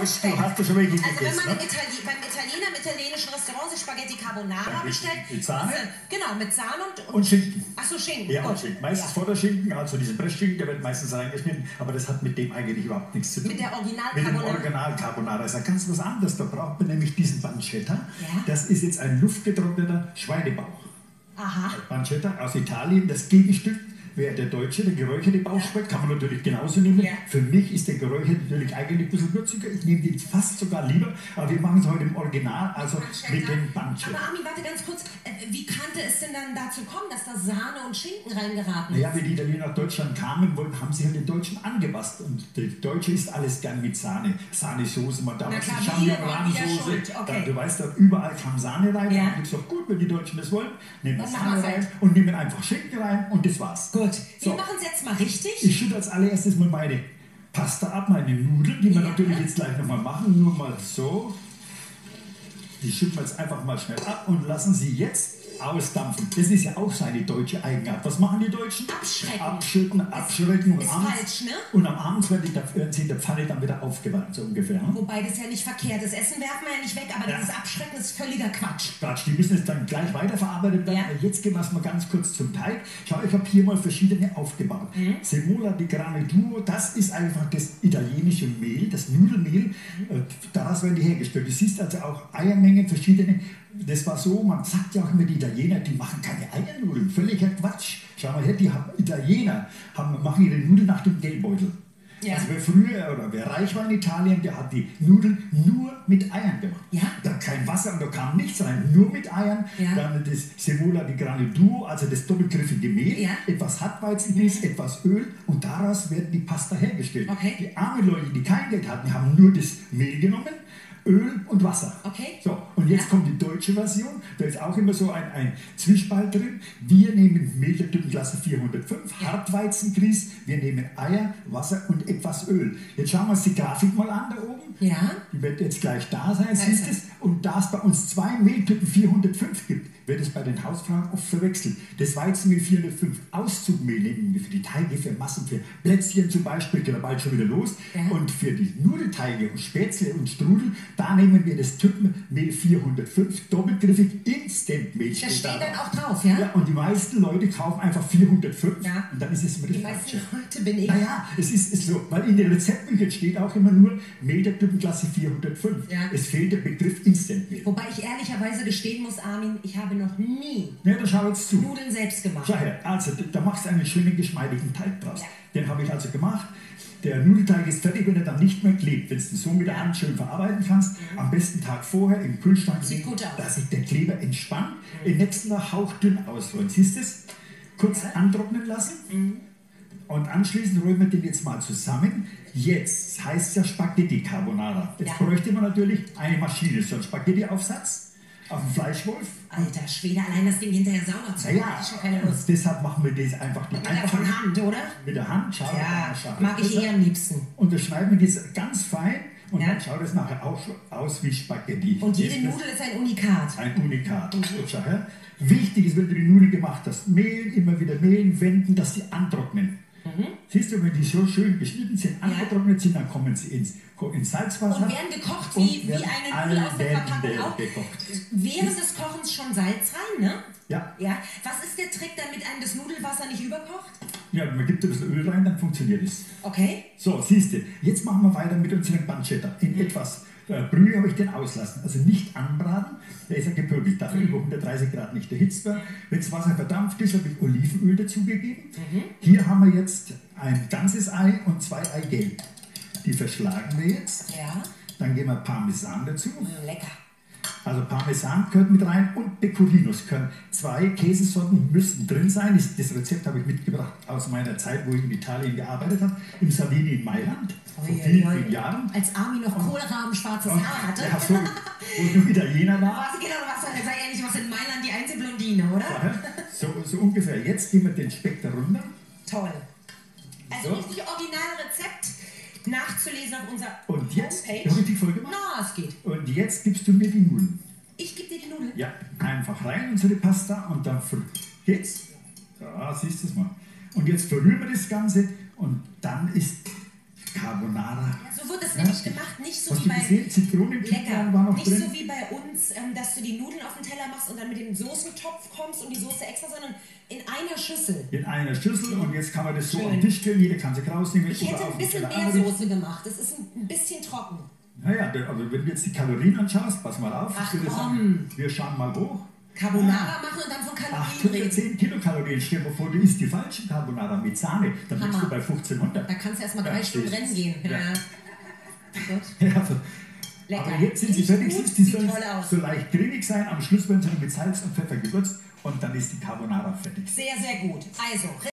Du hast ja schon welche Also gegessen, wenn man ne? beim Italiener im italienischen Restaurant sich Spaghetti Carbonara bestellt. Mit Sahne? Genau, mit Sahne Und Schinken. Achso, Schinken. Ja, gut. und Schinken. Meistens Vorderschinken, also dieser Pressschinken, der wird meistens reingeschnitten, aber das hat mit dem eigentlich überhaupt nichts zu tun. Mit der Mit dem Original Carbonara. Das ist ganz was anderes. Da braucht man nämlich diesen Pancetta. Ja. Das ist jetzt ein luftgetrockneter Schweinebauch. Aha. Pancetta aus Italien, das Gegenstück wäre der deutsche, der geräucherte Bauchspeck, kann man natürlich genauso nehmen. Ja. Für mich ist der geräucherte natürlich eigentlich ein bisschen würziger. Ich nehme den fast sogar lieber, aber wir machen es heute im Original, also mit dem Pancetta. Aber Armin, warte ganz kurz. Wie konnte es denn dann dazu kommen, dass da Sahne und Schinken reingeraten ist? Naja, wie die Italiener nach Deutschland kamen, haben sie halt den Deutschen angepasst. Und der Deutsche isst alles gern mit Sahne. Sahnesoße, man darf Champignon-Soße. Okay. Du weißt, da überall kam Sahne rein. Ja. Und ich sage, gut, wenn die Deutschen das wollen, nehmen wir Dann Sahne machen wir's rein halt. und nehmen einfach Schinken rein und das war's. Gut. So. Wir machen es jetzt mal richtig. Ich schütte als allererstes mal meine Pasta ab, meine Nudeln, die wir natürlich jetzt gleich nochmal machen. Nur mal so. Die schütten wir jetzt einfach mal schnell ab und lassen sie jetzt ausdampfen. Das ist ja auch seine deutsche Eigenart. Was machen die Deutschen? Abschrecken. Abschütten, abschrecken. Ist falsch, ne? Und am Abend werden sie in der Pfanne dann wieder aufgewärmt, so ungefähr. Ne? Wobei das ja nicht verkehrt ist. Essen werfen wir ja nicht weg, aber dieses Abschrecken ist völliger Quatsch. Quatsch, die müssen es dann gleich weiterverarbeitet werden. Ja. Jetzt gehen wir es mal ganz kurz zum Teig. Schau, ich habe hier mal verschiedene aufgebaut. Semola di Grano Duro, das ist einfach das italienische Mehl, das Nudelmehl. Daraus werden die hergestellt. Du siehst also auch Eiermengen, verschiedene. Das war so, man sagt ja auch immer, die Italiener, die machen keine Eiernudeln. Völliger Quatsch. Schau mal her, Italiener machen ihre Nudeln nach dem Geldbeutel. Ja. Also wer früher oder wer reich war in Italien, der hat die Nudeln nur mit Eiern gemacht. Ja. Da kein Wasser und da kam nichts rein, nur mit Eiern. Ja. Dann das Semola di Grano Duro, also das doppelgriffige Mehl, Ja. etwas Hartweizengrieß, etwas Öl und daraus wird die Pasta hergestellt. Okay. Die armen Leute, die kein Geld hatten, haben nur das Mehl genommen, Öl und Wasser. Okay. So, und jetzt kommt die deutsche Version. Da ist auch immer so ein Zwiespalt drin. Wir nehmen Mehl der Typenklasse 405, Hartweizengrieß, wir nehmen Eier, Wasser und etwas Öl. Jetzt schauen wir uns die Grafik mal an da oben. Ja. Die wird jetzt gleich da sein, siehst es? Und da es bei uns zwei Mehltypen 405 gibt, wird es bei den Hausfrauen oft verwechselt. Das Weizenmehl 405 Auszugmehl nehmen wir für die Teige, für Massen, für Plätzchen zum Beispiel, geht da bald schon wieder los. Ja. Und für die Nudelteige und Spätzle und Strudel, da nehmen wir das Typenmehl 405, doppelgriffig Instantmehl. Das steht dann drauf. auch drauf, ja? Ja, und die meisten Leute kaufen einfach 405 Ja. und dann ist es immer das Die meisten Falsche. Leute bin ich. Naja, es ist so, weil in den Rezeptbüchern steht auch immer nur Mehl der Typenklasse 405. Ja. Es fehlt der Begriff Instantmehl. Wobei ich ehrlicherweise gestehen muss, Armin, ich habe noch nie Ja, da schau jetzt zu. Nudeln selbst gemacht. Schau her, also da machst du einen schönen geschmeidigen Teig draus. Ja. Den habe ich also gemacht. Der Nudelteig ist fertig, wenn er dann nicht mehr klebt. Wenn du ihn so mit der Hand schön verarbeiten kannst, am besten Tag vorher im Kühlschrank Sieht legen, gut aus. dass sich der Kleber entspannt, im nächsten Tag hauchdünn ausrollen. Siehst du es? Kurz antrocknen lassen. Und anschließend rollen wir den jetzt mal zusammen. Jetzt heißt es ja Spaghetti Carbonara. Jetzt bräuchte man natürlich eine Maschine, so ein Spaghetti-Aufsatz auf dem Fleischwolf. Alter Schwede, allein das Ding hinterher sauber zu machen, Naja, ich schon keine Lust. deshalb machen wir das einfach die Mit der von Hand, oder? mit der Hand. Schau, Ja, schau. mag ich eher am liebsten. Und das schneiden wir das ganz fein und Ja. dann schaut es nachher auch aus wie Spaghetti. Und jede Das ist Nudel ist ein Unikat. ein Unikat. Und schau her. Wichtig ist, wenn du die Nudeln gemacht hast, mehlen, immer wieder mehlen, wenden, dass sie antrocknen. Siehst du, wenn die so schön geschnitten sind, angetrocknet sind, dann kommen sie ins Salzwasser. Und werden gekocht wie werden eine Nudel aus der Verpackung auch. gekocht. Während des Kochens schon Salz rein, ne? Ja. Ja. Was ist der Trick, damit einem das Nudelwasser nicht überkocht? Ja, man gibt ein bisschen Öl rein, dann funktioniert es. Okay. So, siehst du, jetzt machen wir weiter mit unserem Pancetta. In etwas Brühe habe ich den auslassen. Also nicht anbraten, der ist ja gepöbelt, darf über 130 Grad nicht erhitzt werden. Wenn das Wasser verdampft ist, habe ich Olivenöl dazugegeben. Hier haben wir jetzt ein ganzes Ei und 2 Eigelb. Die verschlagen wir jetzt. Ja. Dann geben wir Parmesan dazu. Lecker. Also Parmesan gehört mit rein und Pecorinos können. 2 Käsesorten müssen drin sein. Das Rezept habe ich mitgebracht aus meiner Zeit, wo ich in Italien gearbeitet habe, im Savini in Mailand, vor vielen Jahren. Als Armin noch kohlrabenschwarzes Haar hatte. Ja, so, wo du Italiener war. Was, genau, was sei ehrlich, was in Mailand die einzige Blondine, oder? So ungefähr. Jetzt geben wir den Speck darunter. Toll. Also So. richtig Originalrezept nachzulesen auf unserer Und jetzt, Homepage. habe ich die voll gemacht? Na, es geht. Und jetzt gibst du mir die Nudeln. Ich gebe dir die Nudeln. Ja, einfach rein unsere Pasta und dann geht's. Ja, siehst du es mal. Und jetzt verrühren wir das Ganze und dann ist Carbonara. Ja, so wird das nämlich gemacht, nicht so Hast wie du bei gesehen? Zitronenkern war noch nicht drin. so wie bei uns, dass du die Nudeln auf den Teller machst und dann mit dem Soßentopf kommst und die Soße extra, sondern in einer Schüssel. In einer Schüssel und jetzt kann man das so Schön. am Tisch stellen, jeder kann sich rausnehmen. Ich hätte oder auf ein den bisschen Teller mehr anrichten. Soße gemacht. Das ist ein bisschen trocken. Naja, also wenn du jetzt die Kalorien anschaust, pass mal auf. Ach, Ich würde komm. sagen, wir schauen mal hoch. Carbonara machen und dann von Kalorien reden. 810 Kilokalorien, stell dir mal vor, du isst die falschen Carbonara mit Sahne, dann bist du bei 1500. Da kannst du erstmal 3 Stunden rennen gehen. Ja. Ja. Gut. Ja, also, Lecker. aber jetzt sind sie Riecht fertig, gut, die sieht sollen toll aus. so leicht cremig sein, am Schluss werden sie noch mit Salz und Pfeffer gewürzt und dann ist die Carbonara fertig. Sehr, sehr gut. Also,